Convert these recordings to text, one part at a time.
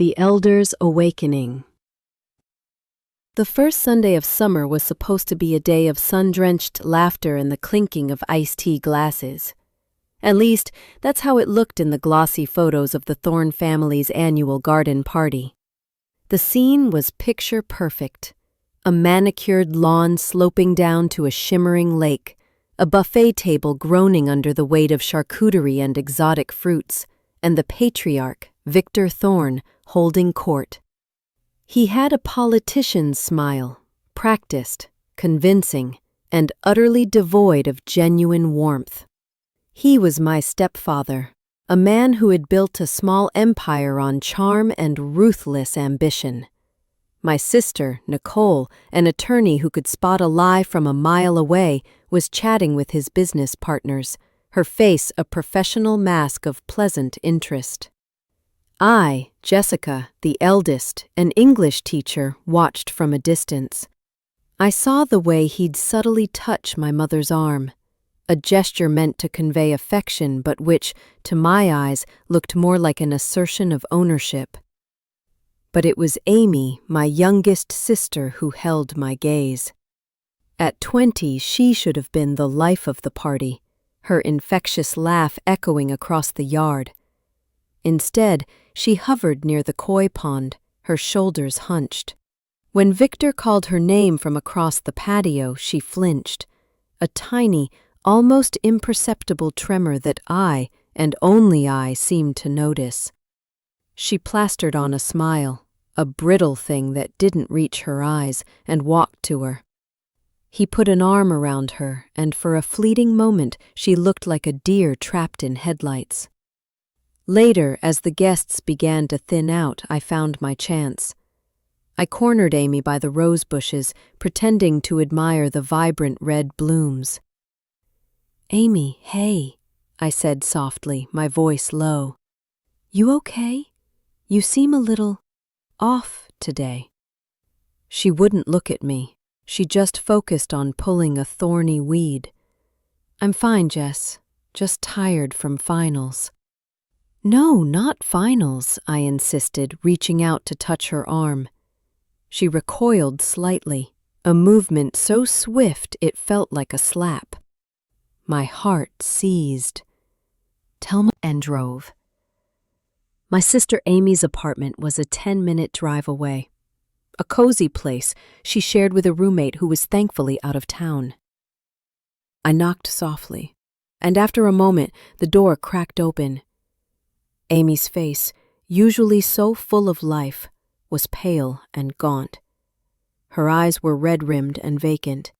The Elder's Awakening. The first Sunday of summer was supposed to be a day of sun-drenched laughter and the clinking of iced tea glasses. At least, that's how it looked in the glossy photos of the Thorne family's annual garden party. The scene was picture perfect. A manicured lawn sloping down to a shimmering lake, a buffet table groaning under the weight of charcuterie and exotic fruits, and the patriarch, Victor Thorne, holding court. He had a politician's smile, practiced, convincing, and utterly devoid of genuine warmth. He was my stepfather, a man who had built a small empire on charm and ruthless ambition. My sister, Nicole, an attorney who could spot a lie from a mile away, was chatting with his business partners, her face a professional mask of pleasant interest. I, Jessica, the eldest, an English teacher, watched from a distance. I saw the way he'd subtly touch my mother's arm, a gesture meant to convey affection but which, to my eyes, looked more like an assertion of ownership. But it was Amy, my youngest sister, who held my gaze. At 20, she should have been the life of the party, her infectious laugh echoing across the yard. Instead, she hovered near the koi pond, her shoulders hunched. When Victor called her name from across the patio, she flinched, a tiny, almost imperceptible tremor that I, and only I, seemed to notice. She plastered on a smile, a brittle thing that didn't reach her eyes, and walked to her. He put an arm around her, and for a fleeting moment she looked like a deer trapped in headlights. Later, as the guests began to thin out, I found my chance. I cornered Amy by the rose bushes, pretending to admire the vibrant red blooms. "Amy, hey," I said softly, my voice low. "You okay? You seem a little off today." She wouldn't look at me. She just focused on pulling a thorny weed. "I'm fine, Jess. Just tired from finals." "No, not finals," I insisted, reaching out to touch her arm. She recoiled slightly, a movement so swift it felt like a slap. My heart seized. Thelma and drove. My sister Amy's apartment was a 10-minute drive away. A cozy place she shared with a roommate who was thankfully out of town. I knocked softly, and after a moment the door cracked open. Amy's face, usually so full of life, was pale and gaunt. Her eyes were red-rimmed and vacant.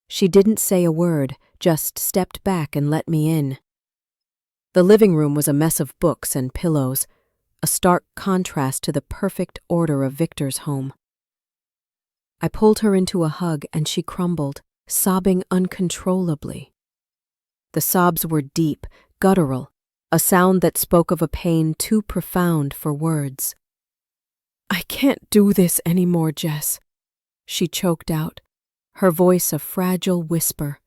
She didn't say a word, just stepped back and let me in. The living room was a mess of books and pillows, a stark contrast to the perfect order of Victor's home. I pulled her into a hug and she crumbled, sobbing uncontrollably. The sobs were deep, guttural, a sound that spoke of a pain too profound for words. "I can't do this anymore, Jess," she choked out, her voice a fragile whisper.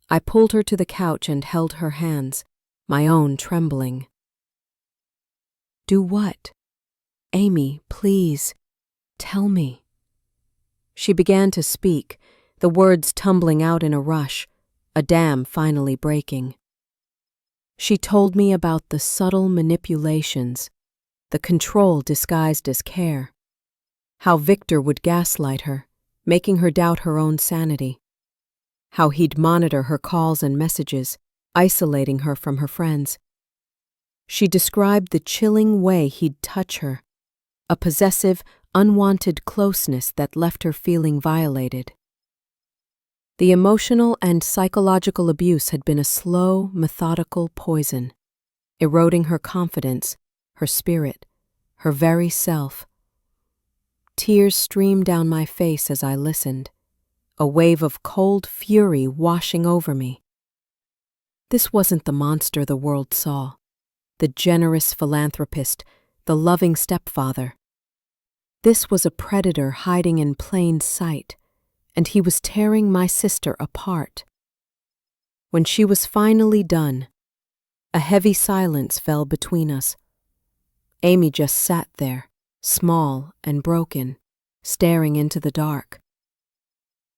I pulled her to the couch and held her hands, my own trembling. "Do what? Amy, please, tell me." She began to speak, the words tumbling out in a rush, a dam finally breaking. She told me about the subtle manipulations, the control disguised as care, how Victor would gaslight her, making her doubt her own sanity, how he'd monitor her calls and messages, isolating her from her friends. She described the chilling way he'd touch her, a possessive, unwanted closeness that left her feeling violated. The emotional and psychological abuse had been a slow, methodical poison, eroding her confidence, her spirit, her very self. Tears streamed down my face as I listened, a wave of cold fury washing over me. This wasn't the monster the world saw, the generous philanthropist, the loving stepfather. This was a predator hiding in plain sight, and he was tearing my sister apart. When she was finally done, a heavy silence fell between us. Amy just sat there, small and broken, staring into the dark.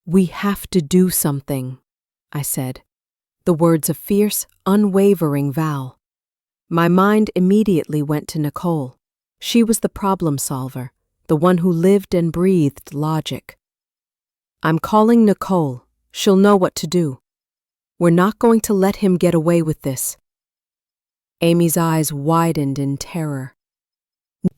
"We have to do something," I said, the words a fierce, unwavering vow. My mind immediately went to Nicole. She was the problem solver, the one who lived and breathed logic. "I'm calling Nicole. She'll know what to do. We're not going to let him get away with this." Amy's eyes widened in terror.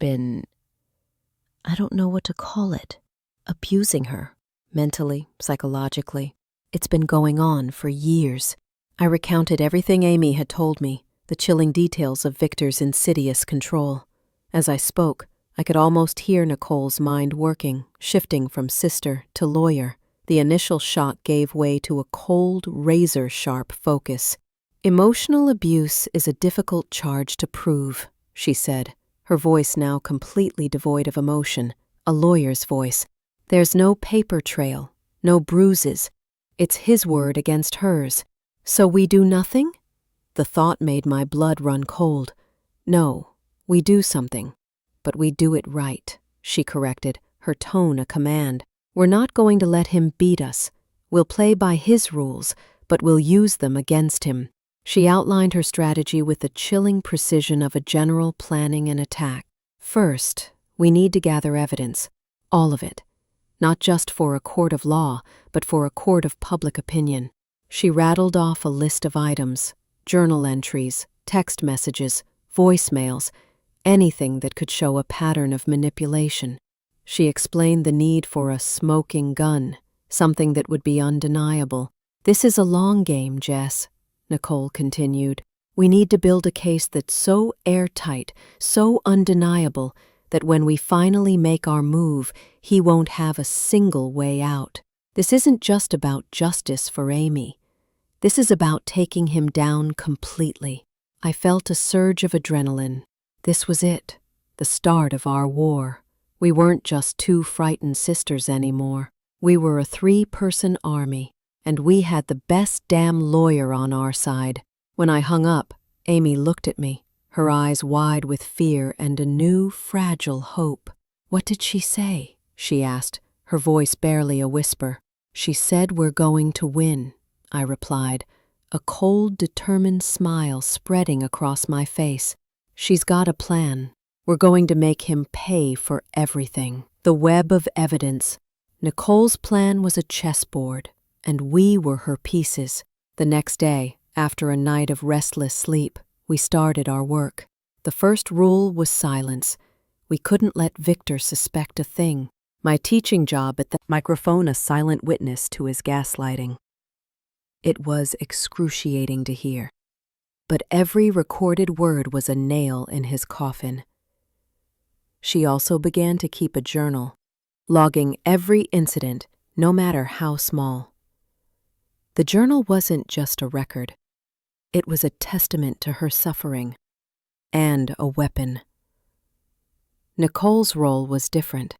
I don't know what to call it, abusing her, mentally, psychologically. It's been going on for years. I recounted everything Amy had told me, the chilling details of Victor's insidious control. As I spoke, I could almost hear Nicole's mind working, shifting from sister to lawyer. The initial shock gave way to a cold, razor-sharp focus. "Emotional abuse is a difficult charge to prove," she said, her voice now completely devoid of emotion, a lawyer's voice. "There's no paper trail, no bruises. It's his word against hers. So we do nothing?" The thought made my blood run cold. "No, we do something, but we do it right," she corrected, her tone a command. "We're not going to let him beat us. We'll play by his rules, but we'll use them against him." She outlined her strategy with the chilling precision of a general planning an attack. "First, we need to gather evidence, all of it, not just for a court of law, but for a court of public opinion." She rattled off a list of items, journal entries, text messages, voicemails, anything that could show a pattern of manipulation. She explained the need for a smoking gun, something that would be undeniable. "This is a long game, Jess," Nicole continued. "We need to build a case that's so airtight, so undeniable, that when we finally make our move, he won't have a single way out. This isn't just about justice for Amy. This is about taking him down completely." I felt a surge of adrenaline. This was it, the start of our war. We weren't just two frightened sisters anymore. We were a 3-person army, and we had the best damn lawyer on our side. When I hung up, Amy looked at me, her eyes wide with fear and a new, fragile hope. "What did she say?" she asked, her voice barely a whisper. "She said we're going to win," I replied, a cold, determined smile spreading across my face. "She's got a plan. We're going to make him pay for everything." The web of evidence. Nicole's plan was a chessboard, and we were her pieces. The next day, after a night of restless sleep, we started our work. The first rule was silence. We couldn't let Victor suspect a thing. My teaching job at the microphone a silent witness to his gaslighting. It was excruciating to hear, but every recorded word was a nail in his coffin. She also began to keep a journal, logging every incident, no matter how small. The journal wasn't just a record. It was a testament to her suffering, and a weapon. Nicole's role was different.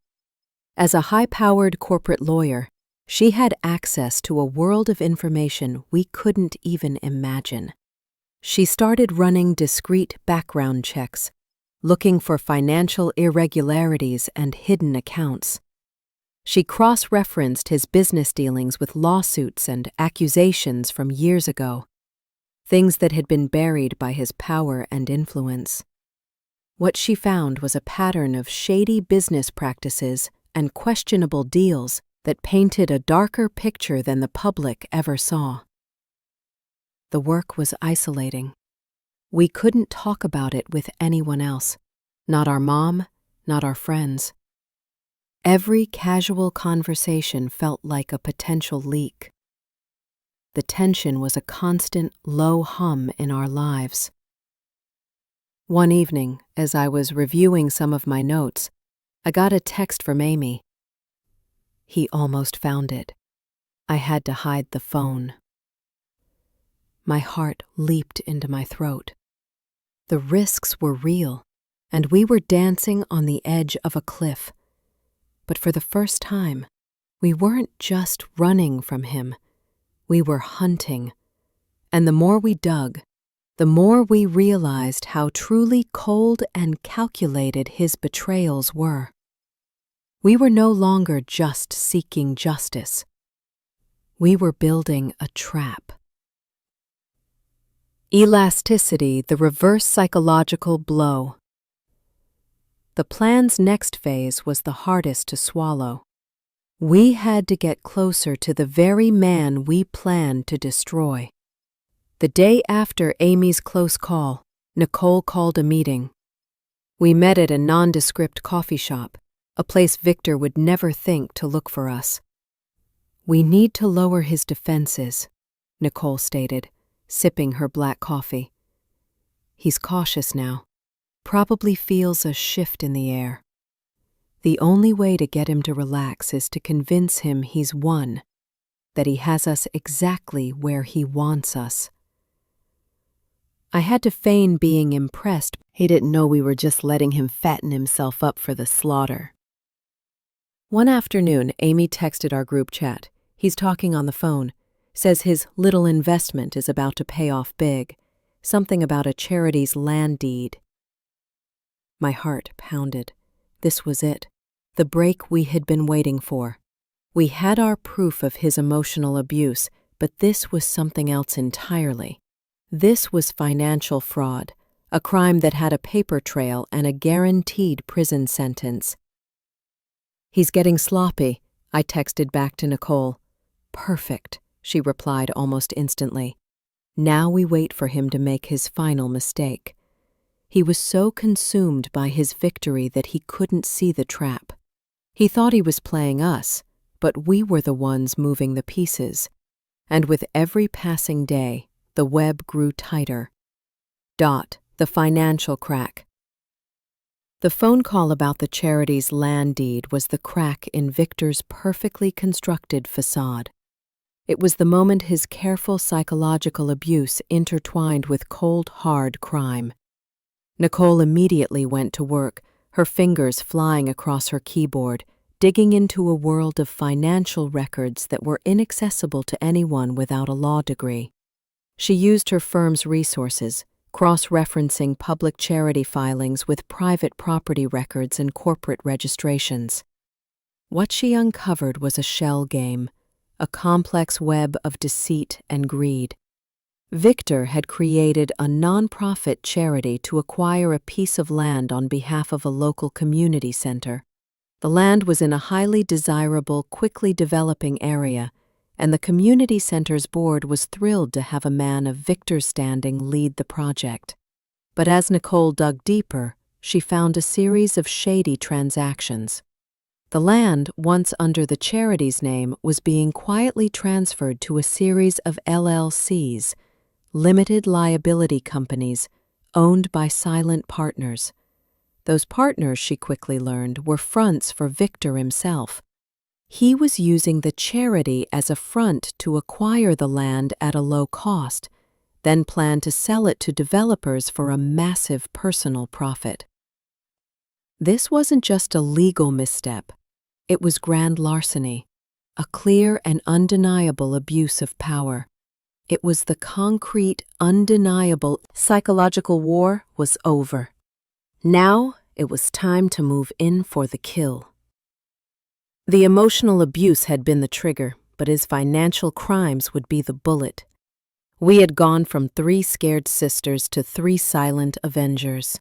As a high-powered corporate lawyer, she had access to a world of information we couldn't even imagine. She started running discreet background checks, looking for financial irregularities and hidden accounts. She cross-referenced his business dealings with lawsuits and accusations from years ago, things that had been buried by his power and influence. What she found was a pattern of shady business practices and questionable deals that painted a darker picture than the public ever saw. The work was isolating. We couldn't talk about it with anyone else, not our mom, not our friends. Every casual conversation felt like a potential leak. The tension was a constant, low hum in our lives. One evening, as I was reviewing some of my notes, I got a text from Amy. "He almost found it. I had to hide the phone." My heart leaped into my throat. The risks were real, and we were dancing on the edge of a cliff. But for the first time, we weren't just running from him. We were hunting. And the more we dug, the more we realized how truly cold and calculated his betrayals were. We were no longer just seeking justice. We were building a trap. Elasticity, the reverse psychological blow. The plan's next phase was the hardest to swallow. We had to get closer to the very man we planned to destroy. The day after Amy's close call, Nicole called a meeting. We met at a nondescript coffee shop, a place Victor would never think to look for us. "We need to lower his defenses," Nicole stated, sipping her black coffee. "He's cautious now, probably feels a shift in the air. The only way to get him to relax is to convince him he's won, that he has us exactly where he wants us." I had to feign being impressed. He didn't know we were just letting him fatten himself up for the slaughter. One afternoon, Amy texted our group chat. He's talking on the phone, says his little investment is about to pay off big, something about a charity's land deed. My heart pounded. This was it, the break we had been waiting for. We had our proof of his emotional abuse, but this was something else entirely. This was financial fraud, a crime that had a paper trail and a guaranteed prison sentence. "He's getting sloppy," I texted back to Nicole. "Perfect," she replied almost instantly. Now we wait for him to make his final mistake. He was so consumed by his victory that he couldn't see the trap. He thought he was playing us, but we were the ones moving the pieces. And with every passing day, the web grew tighter. The financial crack. The phone call about the charity's land deed was the crack in Victor's perfectly constructed facade. It was the moment his careful psychological abuse intertwined with cold, hard crime. Nicole immediately went to work, her fingers flying across her keyboard, digging into a world of financial records that were inaccessible to anyone without a law degree. She used her firm's resources, cross-referencing public charity filings with private property records and corporate registrations. What she uncovered was a shell game, a complex web of deceit and greed. Victor had created a nonprofit charity to acquire a piece of land on behalf of a local community center. The land was in a highly desirable, quickly developing area, and the community center's board was thrilled to have a man of Victor's standing lead the project. But as Nicole dug deeper, she found a series of shady transactions. The land, once under the charity's name, was being quietly transferred to a series of LLCs, limited liability companies, owned by silent partners. Those partners, she quickly learned, were fronts for Victor himself. He was using the charity as a front to acquire the land at a low cost, then planned to sell it to developers for a massive personal profit. This wasn't just a legal misstep. It was grand larceny, a clear and undeniable abuse of power. It was the concrete, undeniable psychological war was over. Now it was time to move in for the kill. The emotional abuse had been the trigger, but his financial crimes would be the bullet. We had gone from 3 scared sisters to 3 silent avengers,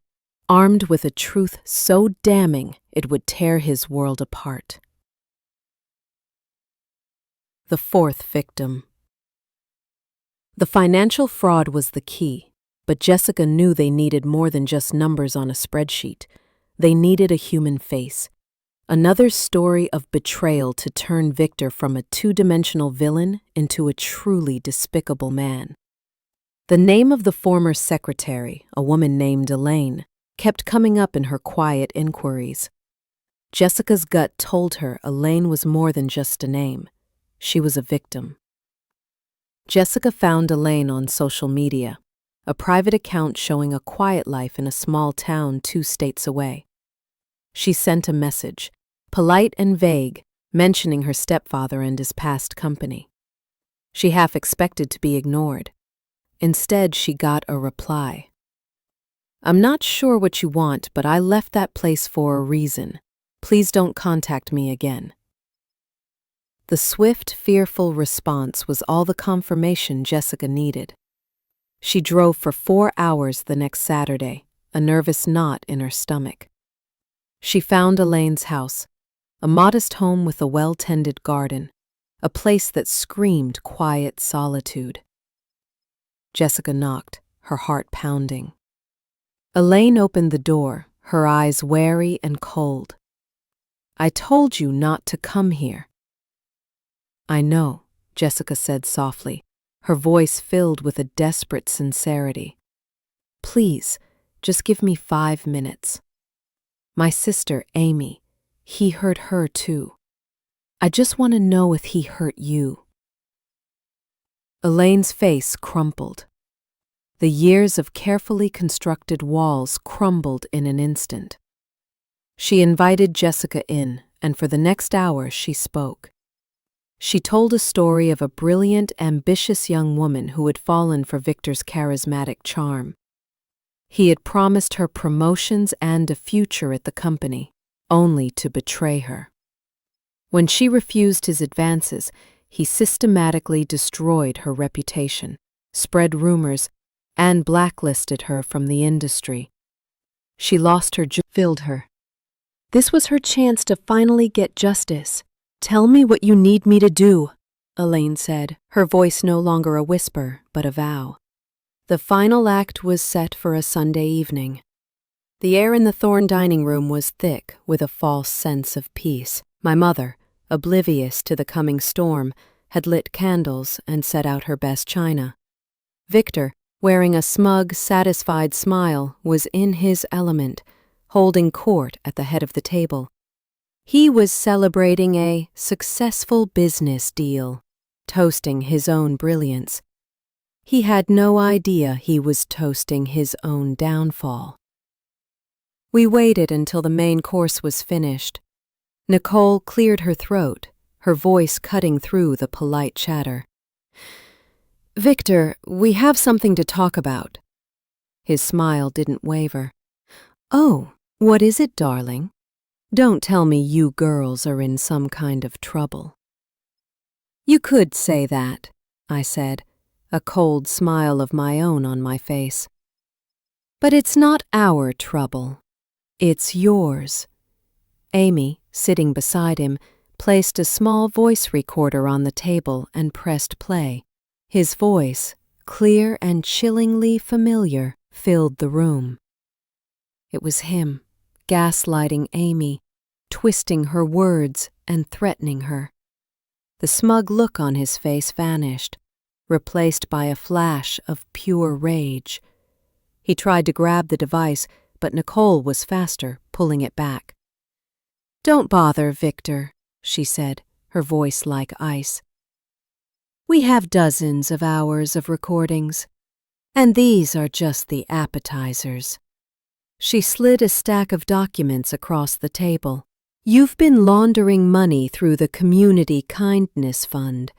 armed with a truth so damning it would tear his world apart. The 4th victim. The financial fraud was the key, but Jessica knew they needed more than just numbers on a spreadsheet. They needed a human face. Another story of betrayal to turn Victor from a 2-dimensional villain into a truly despicable man. The name of the former secretary, a woman named Elaine, kept coming up in her quiet inquiries. Jessica's gut told her Elaine was more than just a name. She was a victim. Jessica found Elaine on social media, a private account showing a quiet life in a small town 2 states away. She sent a message, polite and vague, mentioning her stepfather and his past company. She half expected to be ignored. Instead, she got a reply. I'm not sure what you want, but I left that place for a reason. Please don't contact me again. The swift, fearful response was all the confirmation Jessica needed. She drove for 4 hours the next Saturday, a nervous knot in her stomach. She found Elaine's house, a modest home with a well-tended garden, a place that screamed quiet solitude. Jessica knocked, her heart pounding. Elaine opened the door, her eyes wary and cold. I told you not to come here. I know, Jessica said softly, her voice filled with a desperate sincerity. Please, just give me 5 minutes. My sister, Amy, he hurt her too. I just want to know if he hurt you. Elaine's face crumpled. The years of carefully constructed walls crumbled in an instant. She invited Jessica in, and for the next hour she spoke. She told a story of a brilliant, ambitious young woman who had fallen for Victor's charismatic charm. He had promised her promotions and a future at the company, only to betray her. When she refused his advances, he systematically destroyed her reputation, spread rumors, and blacklisted her from the industry. She lost her job, filled her. This was her chance to finally get justice. Tell me what you need me to do, Elaine said, her voice no longer a whisper, but a vow. The final act was set for a Sunday evening. The air in the Thorne dining room was thick with a false sense of peace. My mother, oblivious to the coming storm, had lit candles and set out her best china. Victor, wearing a smug, satisfied smile, was in his element, holding court at the head of the table. He was celebrating a successful business deal, toasting his own brilliance. He had no idea he was toasting his own downfall. We waited until the main course was finished. Nicole cleared her throat, her voice cutting through the polite chatter. Victor, we have something to talk about. His smile didn't waver. Oh, what is it, darling? Don't tell me you girls are in some kind of trouble. You could say that, I said, a cold smile of my own on my face. But it's not our trouble. It's yours. Amy, sitting beside him, placed a small voice recorder on the table and pressed play. His voice, clear and chillingly familiar, filled the room. It was him, gaslighting Amy, twisting her words and threatening her. The smug look on his face vanished, replaced by a flash of pure rage. He tried to grab the device, but Nicole was faster, pulling it back. Don't bother, Victor, she said, her voice like ice. We have dozens of hours of recordings, and these are just the appetizers. She slid a stack of documents across the table. You've been laundering money through the Community Kindness Fund.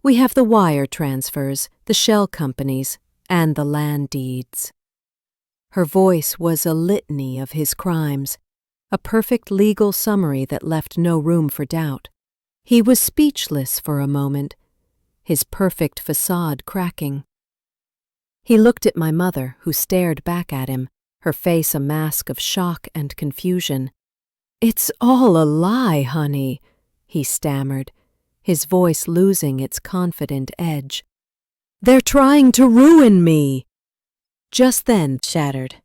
We have the wire transfers, the shell companies, and the land deeds. Her voice was a litany of his crimes, a perfect legal summary that left no room for doubt. He was speechless for a moment, his perfect facade cracking. He looked at my mother, who stared back at him, her face a mask of shock and confusion. It's all a lie, honey, he stammered, his voice losing its confident edge. They're trying to ruin me. Just then shattered,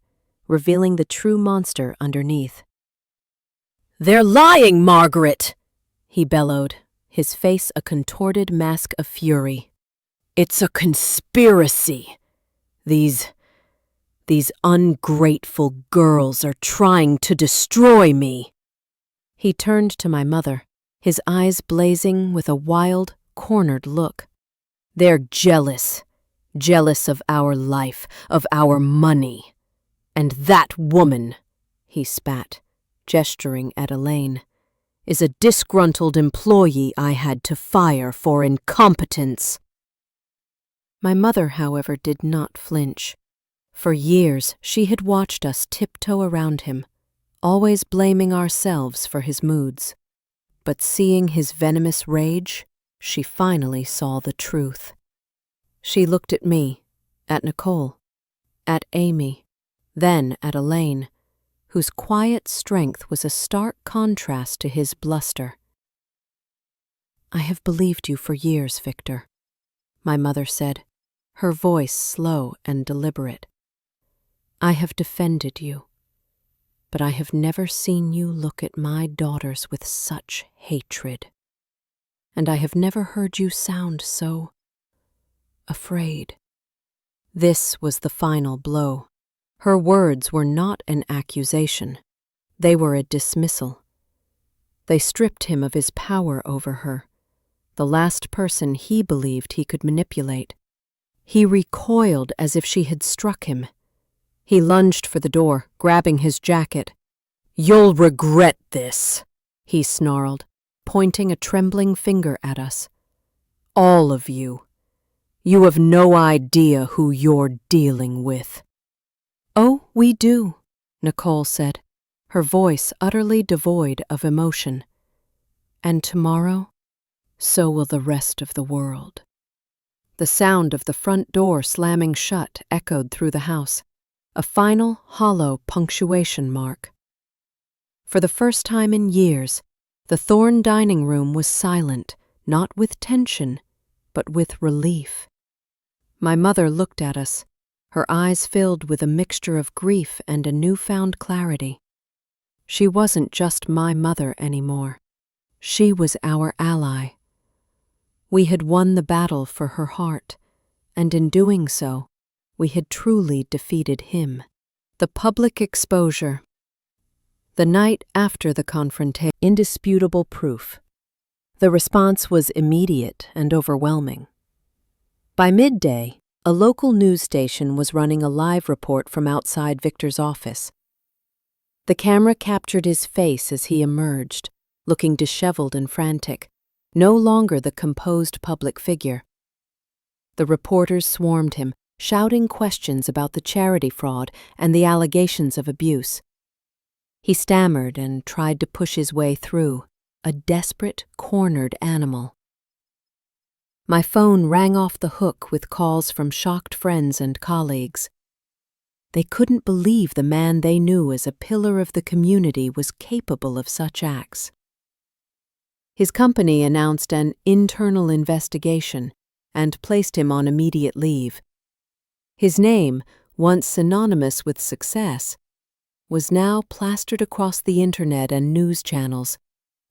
revealing the true monster underneath. They're lying, Margaret, he bellowed, his face a contorted mask of fury. It's a conspiracy. These ungrateful girls are trying to destroy me. He turned to my mother, his eyes blazing with a wild, cornered look. They're jealous of our life, of our money. And that woman, he spat, gesturing at Elaine, is a disgruntled employee I had to fire for incompetence. My mother, however, did not flinch. For years, she had watched us tiptoe around him, always blaming ourselves for his moods. But seeing his venomous rage, she finally saw the truth. She looked at me, at Nicole, at Amy, then at Elaine, whose quiet strength was a stark contrast to his bluster. "I have believed you for years, Victor," my mother said, her voice slow and deliberate. "I have defended you, but I have never seen you look at my daughters with such hatred. And I have never heard you sound so afraid." This was the final blow. Her words were not an accusation. They were a dismissal. They stripped him of his power over her, the last person he believed he could manipulate. He recoiled as if she had struck him. He lunged for the door, grabbing his jacket. "You'll regret this," he snarled, pointing a trembling finger at us. "All of you. You have no idea who you're dealing with." "Oh, we do," Nicole said, her voice utterly devoid of emotion. "And tomorrow, so will the rest of the world." The sound of the front door slamming shut echoed through the house, a final, hollow punctuation mark. For the first time in years, the Thorne dining room was silent, not with tension, but with relief. My mother looked at us, her eyes filled with a mixture of grief and a newfound clarity. She wasn't just my mother anymore. She was our ally. We had won the battle for her heart, and in doing so, we had truly defeated him. The public exposure. The night after the confrontation, indisputable proof. The response was immediate and overwhelming. By midday, a local news station was running a live report from outside Victor's office. The camera captured his face as he emerged, looking disheveled and frantic, no longer the composed public figure. The reporters swarmed him, shouting questions about the charity fraud and the allegations of abuse. He stammered and tried to push his way through, a desperate, cornered animal. My phone rang off the hook with calls from shocked friends and colleagues. They couldn't believe the man they knew as a pillar of the community was capable of such acts. His company announced an internal investigation and placed him on immediate leave. His name, once synonymous with success, was now plastered across the internet and news channels,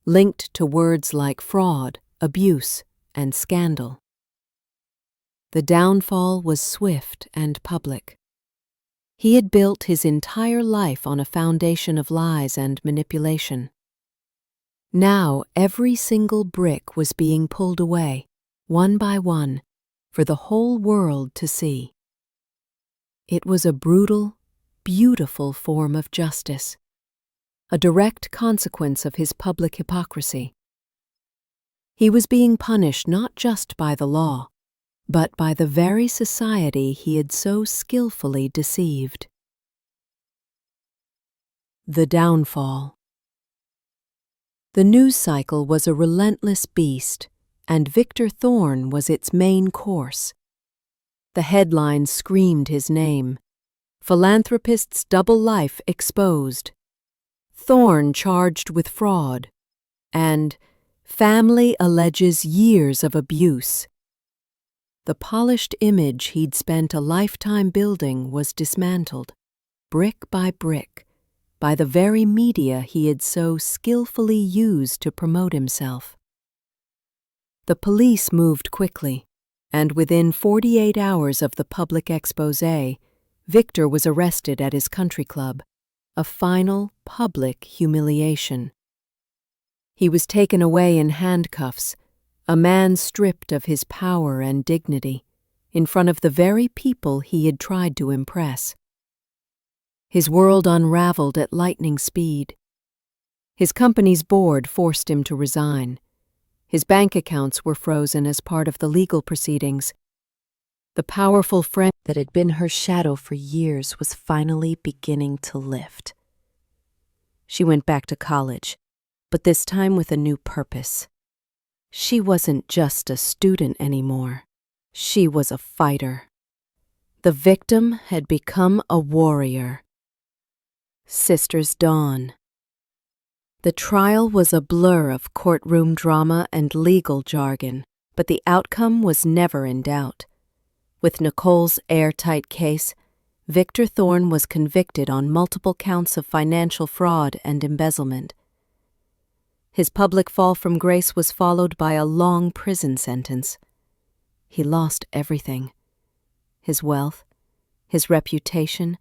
linked to words like fraud, abuse, and scandal. The downfall was swift and public. He had built his entire life on a foundation of lies and manipulation. Now every single brick was being pulled away, one by one, for the whole world to see. It was a brutal, beautiful form of justice, a direct consequence of his public hypocrisy. He was being punished not just by the law, but by the very society he had so skillfully deceived. The downfall. The news cycle was a relentless beast, and Victor Thorne was its main course. The headlines screamed his name. Philanthropist's double life exposed. Thorne charged with fraud. And family alleges years of abuse. The polished image he'd spent a lifetime building was dismantled, brick by brick, by the very media he had so skillfully used to promote himself. The police moved quickly, and within 48 hours of the public exposé, Victor was arrested at his country club, a final public humiliation. He was taken away in handcuffs, a man stripped of his power and dignity, in front of the very people he had tried to impress. His world unraveled at lightning speed. His company's board forced him to resign. His bank accounts were frozen as part of the legal proceedings. The powerful friend that had been her shadow for years was finally beginning to lift. She went back to college, but this time with a new purpose. She wasn't just a student anymore. She was a fighter. The victim had become a warrior. Sisters Dawn. The trial was a blur of courtroom drama and legal jargon, but the outcome was never in doubt. With Nicole's airtight case, Victor Thorne was convicted on multiple counts of financial fraud and embezzlement. His public fall from grace was followed by a long prison sentence. He lost everything: his wealth, his reputation,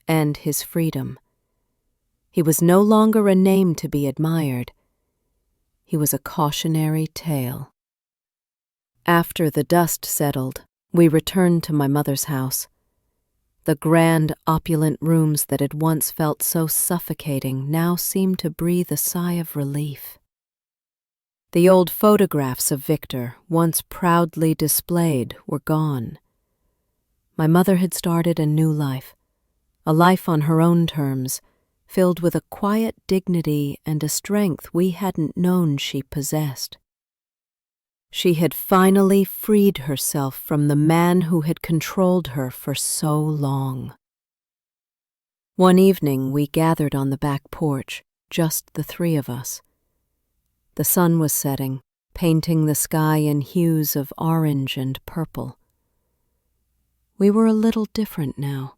and his freedom. He was no longer a name to be admired. He was a cautionary tale. After the dust settled, we returned to my mother's house. The grand, opulent rooms that had once felt so suffocating now seemed to breathe a sigh of relief. The old photographs of Victor, once proudly displayed, were gone. My mother had started a new life, a life on her own terms, filled with a quiet dignity and a strength we hadn't known she possessed. She had finally freed herself from the man who had controlled her for so long. One evening we gathered on the back porch, just the three of us. The sun was setting, painting the sky in hues of orange and purple. We were a little different now.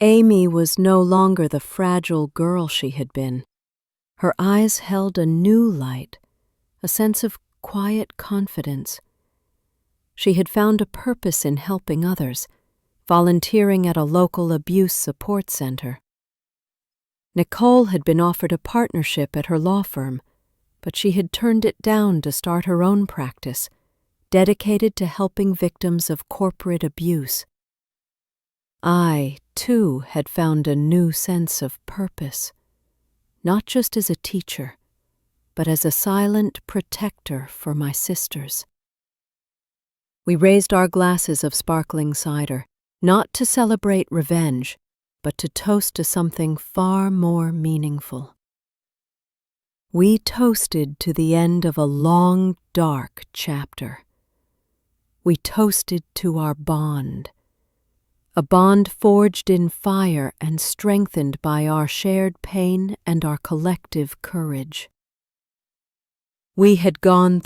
Amy was no longer the fragile girl she had been. Her eyes held a new light, a sense of quiet confidence. She had found a purpose in helping others, volunteering at a local abuse support center. Nicole had been offered a partnership at her law firm, but she had turned it down to start her own practice, dedicated to helping victims of corporate abuse. I, too, had found a new sense of purpose, not just as a teacher, but as a silent protector for my sisters. We raised our glasses of sparkling cider, not to celebrate revenge, but to toast to something far more meaningful. We toasted to the end of a long, dark chapter. We toasted to our bond, a bond forged in fire and strengthened by our shared pain and our collective courage. We had gone